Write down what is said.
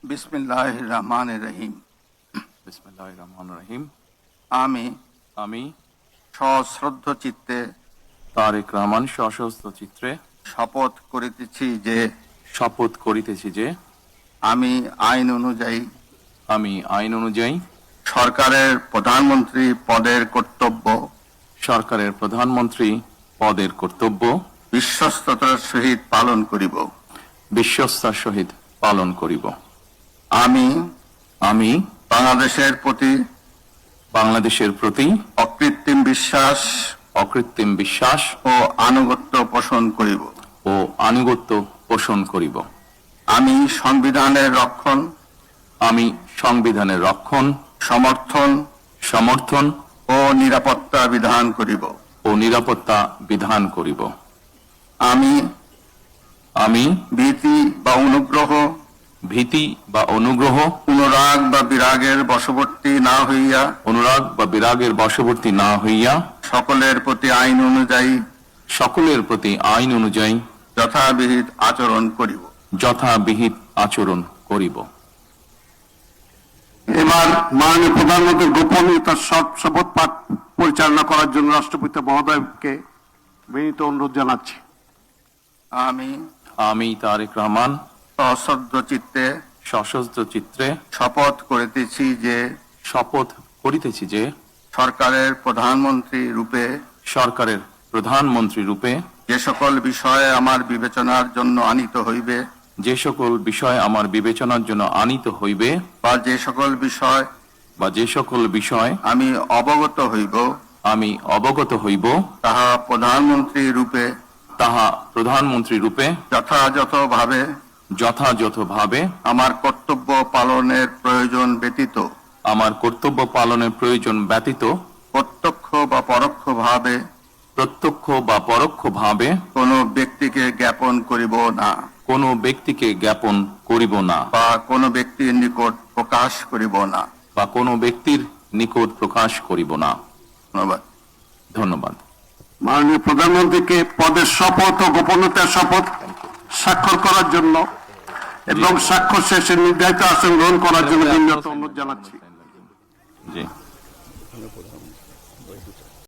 বিসমিল্লাহির রহমানির রহিম। বিসমিল্লাহির রহমানির রহিম। আমি সশ্রদ্ধ চিত্তে তারেক রহমান সশস্ত্র চিত্রে শপথ করিতেছি যে আমি আইন অনুযায়ী সরকারের প্রধানমন্ত্রী পদের কর্তব্য বিশ্বস্ততার সহিত পালন করিব। আমি বাংলাদেশের প্রতি অকৃত্রিম বিশ্বাস ও আনুগত্য পোষণ করিব। আমি সংবিধানের রক্ষণ সমর্থন ও নিরাপত্তা বিধান করিব। আমি ভীতি বা অনুগ্রহ অনুরাগ বা বিরাগের বশবর্তী না হইয়া সকলের প্রতি আইন অনুযায়ী যথাবিহিত আচরণ করিব। এবার মাননীয় প্রধানমন্ত্রীর গোপনীয়তার শপথ পাঠ পরিচালনা করার জন্য রাষ্ট্রপতি মহোদয়কে বিনীত অনুরোধ জানাচ্ছি। আমি তারেক রহমান সশস্ত্র চিত্রে শপথ করিতেছি যে সরকারের প্রধানমন্ত্রী রূপে যে সকল বিষয়ে আমার বিবেচনার জন্য আনিত হইবে বা যে সকল বিষয় আমি অবগত হইব তাহা প্রধানমন্ত্রী রূপে যথাযথভাবে আমার কর্তব্য পালনের প্রয়োজন ব্যতীত প্রত্যক্ষ বা পরোক্ষভাবে কোনো ব্যক্তিকে জ্ঞাপন করিব না বা কোনো ব্যক্তির নিকট প্রকাশ করিব না। ধন্যবাদ। মাননীয় প্রধানমন্ত্রীকে পদের শপথ ও গোপনীয়তার শপথ স্বাক্ষর করার জন্য এবং স্বাক্ষর শেষে নির্ধারিত আসন গ্রহণ করার জন্য বিনীত অনুরোধ জানাচ্ছি। জি।